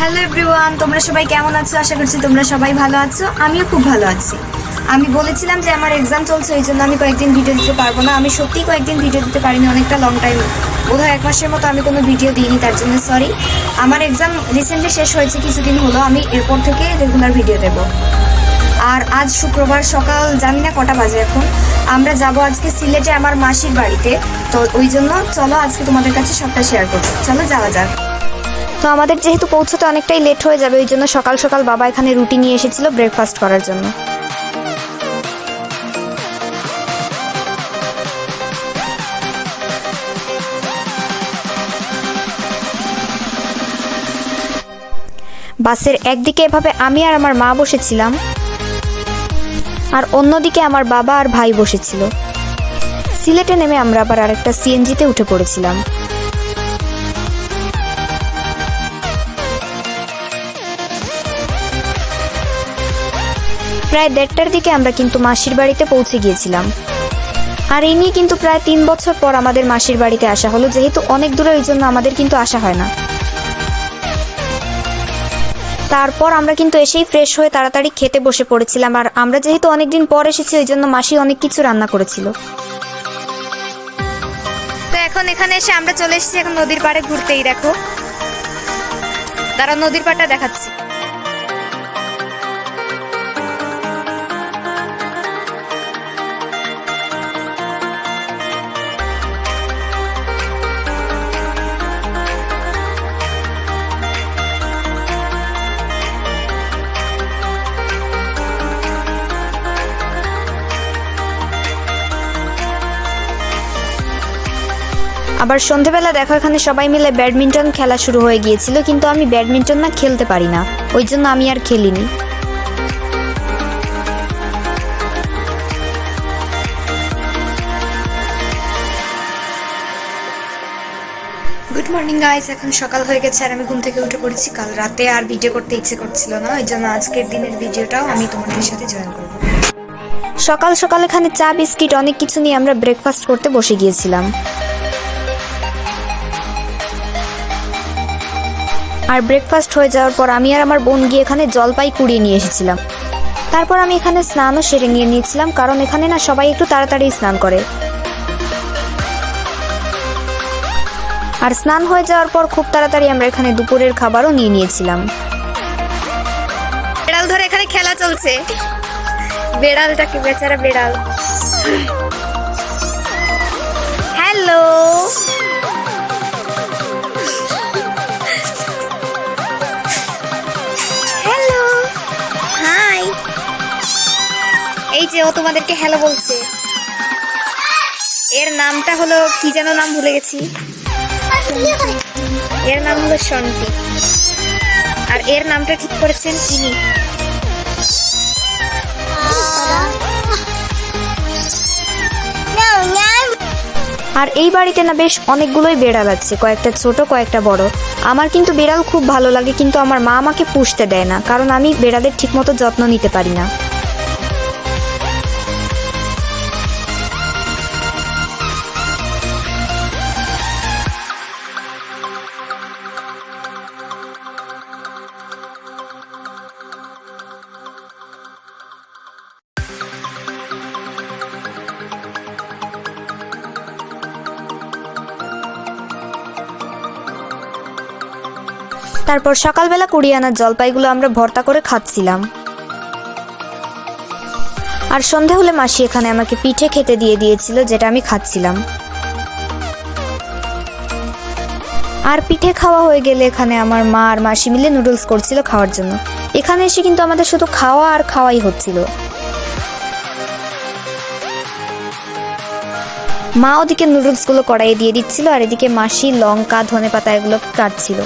Hello everyone, তোমরা সবাই কেমন আছো? আশা করছি তোমরা সবাই ভালো আছো। আমিও খুব ভালো আছি। আমি বলেছিলাম যে আমার এক্সাম চলছে, এই জন্য আমি কয়েকদিন ভিডিও দিতে পারবো না। আমি সত্যিই কয়েকদিন ভিডিও দিতে পারিনি, অনেকটা লং টাইম, বোধহয় 1 মাসের মতো আমি কোনো ভিডিও দিইনি, তার জন্য সরি। আমার এক্সাম রিসেন্টলি শেষ হয়েছে, কিছুদিন হলো। আমি এরপর থেকে রেগুলার ভিডিও দেবো। আর আজ শুক্রবার সকাল, জানি না কটা বাজে এখন। আমরা যাব আজকে সিলেটে আমার মাসির বাড়িতে, তো ওই জন্য চলো আজকে তোমাদের কাছে সবটা শেয়ার করছি। চলো যাওয়া যাক। তো আমাদের যেহেতু পৌঁছতে অনেকটাই লেট হয়ে যাবে, ওই জন্য সকাল সকাল বাবা এখানে রুটি নিয়ে এসেছিল ব্রেকফাস্ট করার জন্য। বাসের একদিকে এভাবে আমি আর আমার মা বসেছিলাম, আর অন্যদিকে আমার বাবা আর ভাই বসেছিল। সিলেটে নেমে আমরা আবার আরেকটা সিএনজিতে উঠে পড়েছিলাম। প্রায় 1:30টার দিকে আমরা কিন্তু মাসির বাড়িতে পৌঁছে গিয়েছিলাম। আর এই নিয়ে কিন্তু প্রায় 3 বছর পর আমাদের মাসির বাড়িতে আসা হলো, যেহেতু অনেক দূরে, ওই জন্য আমাদের কিন্তু আসা হয় না। তারপর আমরা কিন্তু এসেই ফ্রেশ হয়ে তাড়াতাড়ি খেতে বসে পড়েছিলাম। আর আমরা যেহেতু অনেকদিন পর এসেছি, ওই জন্য মাসি অনেক কিছু রান্না করেছিল। তো এখন এখানে এসে আমরা চলে এসেছি এখন নদীর পাড়ে ঘুরতেই। দেখো, তারা নদীর পাড়টা দেখাচ্ছি। আবার সন্ধেবেলা দেখো, এখানে সবাই মিলে ব্যাডমিন্টন খেলা শুরু হয়ে গিয়েছিল, কিন্তু আমি ব্যাডমিন্টন না খেলতে পারি না, ওই জন্য আমি আর খেলিনি। গুড মর্নিং গাইস, এখন সকাল হয়ে গেছে আর আমি ঘুম থেকে উঠে পড়েছি। কাল রাতে আর ভিডিও করতে ইচ্ছে করছিল না, ওই জন্য আজকের দিনের ভিডিওটাও আমি তোমাদের সাথে জয়েন করব। সকাল সকাল এখানে চা বিস্কিট অনেক কিছু নিয়ে আমরা ব্রেকফাস্ট করতে বসে গিয়েছিলাম। আর ব্রেকফাস্ট হয়ে যাওয়ার পর আমি আর আমার বোন গিয়ে এখানে জলপাই কুড়িয়ে নিয়ে এসেছিলাম। তারপর আমি এখানে স্নানও সেরে নিয়ে নিয়েছিলাম, কারণ এখানে না সবাই একটু তাড়াতাড়ি স্নান করে। আর স্নান হয়ে যাওয়ার পর খুব তাড়াতাড়ি আমরা এখানে দুপুরের খাবারও নিয়ে নিয়েছিলাম। বেড়াল ধরে এখানে খেলা চলছে। বেড়ালটাকে, বেচারা বেড়াল। হ্যালো, এই যে ও তোমাদেরকে হ্যালো বলছে। এর নামটা হলো কি যেন, নাম ভুলে গেছি। এর নাম হলো শন্টি, আর এর নামটা ঠিক করেছেন ইনি। আর এই বাড়িতে না বেশ অনেকগুলোই বেড়াল আছে, কয়েকটা ছোট কয়েকটা বড়। আমার কিন্তু বিড়াল খুব ভালো লাগে, কিন্তু আমার মা আমাকে পুষতে দেয় না, কারণ আমি বেড়ালের ঠিকমতো যত্ন নিতে পারি না। তারপর সকালবেলা কুড়িয়ে আনা জলপাইগুলো আমরা ভর্তা করে খাচ্ছিলাম। আর সন্ধে হলে মাসি এখানে আমাকে পিঠে খেতে দিয়ে দিয়েছিল, যেটা আমি খাচ্ছিলাম। আর পিঠে খাওয়া হয়ে গেলে এখানে আমার মা আর মাসি মিলে নুডলস করছিল খাওয়ার জন্য। এখানে এসে কিন্তু আমাদের শুধু খাওয়া আর খাওয়াই হচ্ছিল। মা ওদিকে নুডলসগুলো কড়াইয়ে দিয়ে দিচ্ছিল, আর এদিকে মাসি লঙ্কা, ধনেপাতা এগুলো কাটছিল।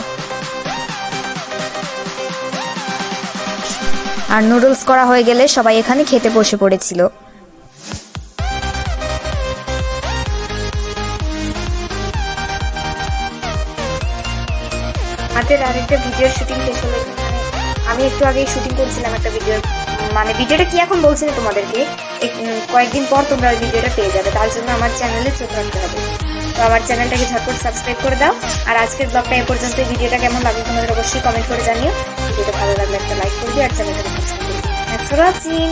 আর নুডলস করা হয়ে গেলে সবাই এখানে খেতে বসে পড়েছিল। হাতের আরেকটা ভিডিওর শুটিং শেষ হলো। আমি একটু আগেই শুটিং করছিলাম একটা ভিডিও, মানে ভিডিওটা কি এখন বলছি না তোমাদেরকে, কয়েকদিন পর তোমরা ওই ভিডিওটা পেয়ে যাবে, তার জন্য আমার চ্যানেলে চোখ রাখতে হবে। তো তো আমার চ্যানেলটাকে ঝটপট সাবস্ক্রাইব করে দাও। আর আজকের ব্লগটা এ পর্যন্ত। ভিডিওটা কেমন লাগলো তোমাদের অবশ্যই কমেন্ট করে জানিও। ভিডিওটা ভালো লাগলে একটা লাইক করে দিও আর চ্যানেলটাকে সাবস্ক্রাইব করে দিও। Thanks for watching.